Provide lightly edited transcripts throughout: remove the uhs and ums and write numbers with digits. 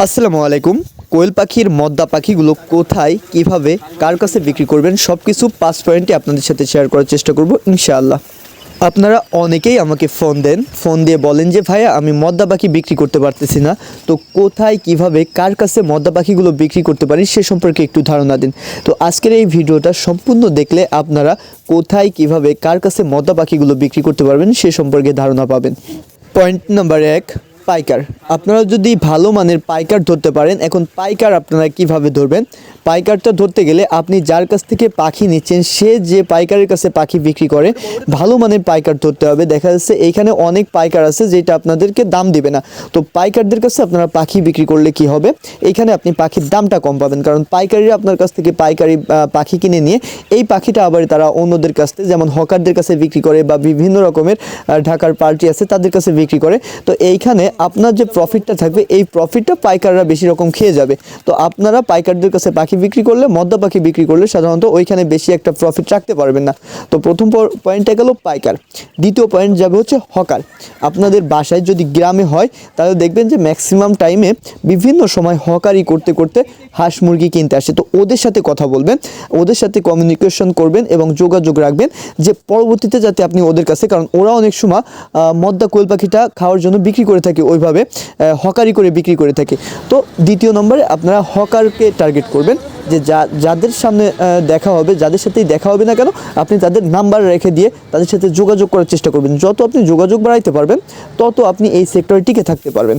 আসসালামু আলাইকুম। কোয়েল পাখির মদ্দা পাখিগুলো কোথায়, কিভাবে, কার কাছে বিক্রি করবেন সব কিছু 5 পয়েন্টে আপনাদের সাথে শেয়ার করার চেষ্টা করব ইনশাআল্লাহ। আপনারা অনেকেই আমাকে ফোন দিয়ে বলেন যে ভাইয়া আমি মদ্দা পাখি বিক্রি করতে পারতেছি না, তো কোথায়, কিভাবে, কার কাছে মদ্দা পাখিগুলো বিক্রি করতে পারি সে সম্পর্কে একটু ধারণা দিন। তো আজকের এই ভিডিওটা সম্পূর্ণ দেখলে আপনারা কোথায়, কিভাবে, কার কাছে মদ্দা পাখিগুলো বিক্রি করতে পারবেন সে সম্পর্কে ধারণা পাবেন। পয়েন্ট নাম্বার 1, পাইকার। আপনারা যদি ভালো মানের পাইকার ধরতে পারেন, এখন পাইকার আপনারা কিভাবে ধরবেন? পাইকারটা ধরতে গেলে আপনি যার কাছ থেকে পাখি নিচ্ছেন সে যে পাইকারের কাছে পাখি বিক্রি করে ভালো মানের পাইকার ধরতে হবে। দেখা যাচ্ছে এইখানে অনেক পাইকার আছে যেটা আপনাদেরকে দাম দিবে না, তো পাইকারদের কাছে আপনারা পাখি বিক্রি করলে কি হবে, এইখানে আপনি পাখির দামটা কম পাবেন, কারণ পাইকারিরা আপনার কাছ থেকে পাইকারি পাখি কিনে নিয়ে এই পাখিটা আবার তারা অন্যদের কাছ থেকে, যেমন হকারদের কাছে বিক্রি করে বা বিভিন্ন রকমের ঢাকার পার্টি আছে তাদের কাছে বিক্রি করে। তো এইখানে আপনার যে প্রফিটটা থাকবে এই প্রফিটটা পাইকাররা বেশি রকম খেয়ে যাবে। তো আপনারা পাইকারদের কাছে পাখি বিক্রি করলে, মদ্দা পাখি বিক্রি করলে সাধারণত ওইখানে বেশি একটা প্রফিট রাখতে পারবেন না। তো প্রথম পয়েন্টটা গেল পাইকার। দ্বিতীয় পয়েন্ট যাবে হচ্ছে হকার। আপনাদের বাসায় যদি গ্রামে হয় তাহলে দেখবেন যে ম্যাক্সিমাম টাইমে বিভিন্ন সময় হকারি করতে করতে হাঁস মুরগি কিনতে আসে। তো ওদের সাথে কথা বলবেন, ওদের সাথে কমিউনিকেশন করবেন এবং যোগাযোগ রাখবেন যে পরবর্তীতে যাতে আপনি ওদের কাছে, কারণ ওরা অনেক সময় মদ্দা কোয়েল পাখিটা খাওয়ার জন্য বিক্রি করে থাকে, ওইভাবে হকারি করে বিক্রি করে থাকে। তো দ্বিতীয় নম্বরে আপনারা হকারকে টার্গেট করবেন, যে যাদের সামনে দেখা হবে, যাদের সাথেই দেখা হবে না কেন আপনি তাদের নাম্বার রেখে দিয়ে তাদের সাথে যোগাযোগ করার চেষ্টা করবেন। যত আপনি যোগাযোগ বাড়াইতে পারবেন তত আপনি এই সেক্টরে টিকে থাকতে পারবেন।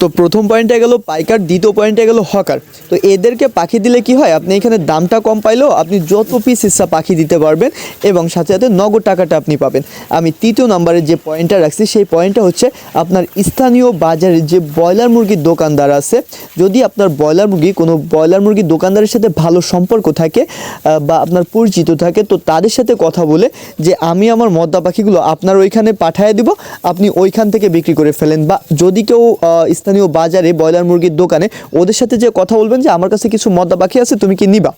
তো প্রথম পয়েন্টে গেল পাইকার, দ্বিতীয় পয়েন্টে গেল হকার। তো এদেরকে পাখি দিলে কি হয়, আপনি এখানে দামটা কম পাইলেও আপনি যত পিস ইচ্ছা পাখি দিতে পারবেন এবং সাথে সাথে নগদ টাকাটা আপনি পাবেন। আমি তৃতীয় নম্বরে যে পয়েন্টটা রাখছি সেই পয়েন্টটা হচ্ছে আপনার স্থানীয় বাজারে যে ব্রয়লার মুরগির দোকানদার আছে, যদি আপনার কোনো ব্রয়লার মুরগির দোকানদারের সাথে ভালো সম্পর্ক থাকে বা আপনার পরিচিত থাকে, তো তাদের সাথে কথা বলে যে আমি আমার মদ্দা পাখিগুলো আপনার ওইখানে পাঠিয়ে দিব, আপনি ওইখান থেকে বিক্রি করে ফেলেন। বা যদি কেউ স্থানীয় বাজারে ব্রয়লার মুরগির দোকানে ওদের সাথে যে কথা বলবেন যে আমার কাছে কিছু মদ্দা পাখি আছে, তুমি কি নিবা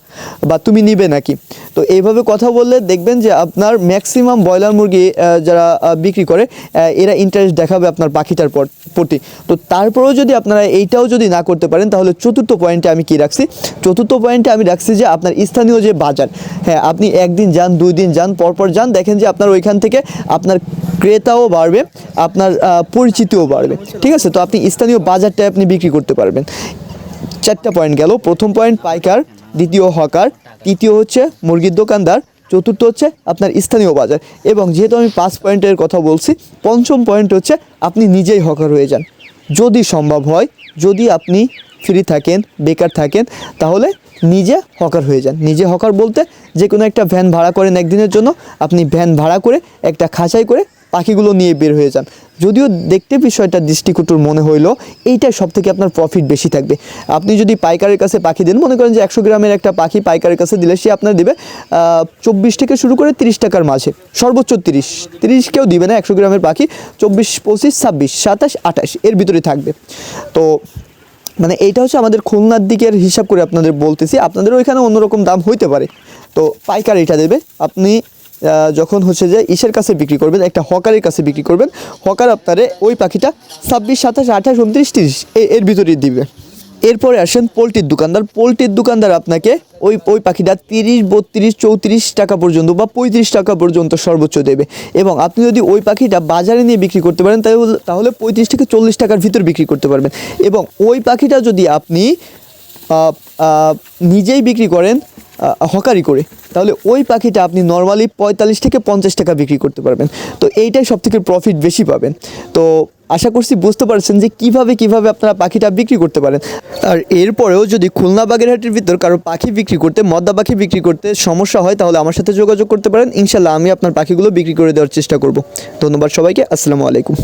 বা তুমি নিবে নাকি। তো এইভাবে কথা বললে দেখবেন যে আপনার ম্যাক্সিমাম ব্রয়লার মুরগি যারা বিক্রি করে এরা ইন্টারেস্ট দেখাবে আপনার পাখিটার প্রতি। তো তারপরেও যদি আপনারা এইটাও যদি না করতে পারেন তাহলে চতুর্থ পয়েন্টে আমি কি রাখছি, চতুর্থ পয়েন্টে আমি রাখছি যে আপনার স্থানীয় যে বাজার, হ্যাঁ আপনি একদিন যান, 2 দিন যান, পরপর যান, দেখেন যে আপনার ওইখান থেকে আপনার ক্রেতাও বাড়বে, আপনার পরিচিতিও বাড়বে। ঠিক আছে, তো আপনি স্থানীয় বাজারটায় আপনি বিক্রি করতে পারবেন। 4টা পয়েন্ট গেল। প্রথম পয়েন্ট পাইকার, দ্বিতীয় হকার, তৃতীয় হচ্ছে মুরগির দোকানদার, চতুর্থ হচ্ছে আপনার স্থানীয় বাজার। এবং যেহেতু আমি 5 পয়েন্টের কথা বলছি, পঞ্চম পয়েন্ট হচ্ছে আপনি নিজেই হকার হয়ে যান যদি সম্ভব হয়। যদি আপনি ফ্রি থাকেন, বেকার থাকেন, তাহলে নিজে হকার হয়ে যান। নিজে হকার বলতে যে কোনো একটা ভ্যান ভাড়া করেন একদিনের জন্য, আপনি ভ্যান ভাড়া করে একটা খাঁচাই করে পাখিগুলো নিয়ে বের হয়ে যান। যদিও দেখতে বিষয়টা দৃষ্টিকটুর মনে হইলেও এইটাই সব থেকে আপনার প্রফিট বেশি থাকবে। আপনি যদি পাইকারের কাছে পাখি দেন, মনে করেন যে 100 গ্রামের একটা পাখি পাইকারের কাছে দিলে সে আপনার দেবে 24 থেকে শুরু করে 30 টাকার মাঝে, সর্বোচ্চ 30 কেউ দিবে না। 100 গ্রামের পাখি 24, 25, 26, 27, 28 এর ভিতরে থাকবে। তো মানে এইটা হচ্ছে আমাদের খুলনার দিকের হিসাব করে আপনাদের বলতেছি, আপনাদের ওইখানে অন্যরকম দাম হইতে পারে। তো পাইকার এটা দেবে। আপনি যখন হচ্ছে যে ইসের কাছে বিক্রি করবেন, একটা হকারের কাছে বিক্রি করবেন, হকার আপনারে ওই পাখিটা 26, 27, 28, 29, 30 এর ভিতরেই দিবে। এরপরে আসেন পোলট্রির দোকানদার। পোলট্রির দোকানদার আপনাকে ওই পাখিটা 30, 32, 34 টাকা পর্যন্ত বা 35 টাকা পর্যন্ত সর্বোচ্চ দেবে। এবং আপনি যদি ওই পাখিটা বাজারে নিয়ে বিক্রি করতে পারেন তাহলে 35 থেকে 40 টাকার ভিতর বিক্রি করতে পারবেন। এবং ওই পাখিটা যদি আপনি নিজেই বিক্রি করেন হকারি করে, তাহলে ওই পাখিটা আপনি নর্মালি 45 থেকে 50 টাকা বিক্রি করতে পারবেন। তো এইটাই সব থেকে প্রফিট বেশি পাবেন। তো আশা করছি বুঝতে পারছেন যে কিভাবে আপনারা পাখিটা বিক্রি করতে পারেন। আর এরপরেও যদি খুলনা বাগেরহাটের ভিতর কারো পাখি বিক্রি করতে, মদ্দা পাখি বিক্রি করতে সমস্যা হয় তাহলে আমার সাথে যোগাযোগ করতে পারেন। ইনশাল্লাহ আমি আপনার পাখিগুলো বিক্রি করে দেওয়ার চেষ্টা করব। ধন্যবাদ সবাইকে। আসসালামু আলাইকুম।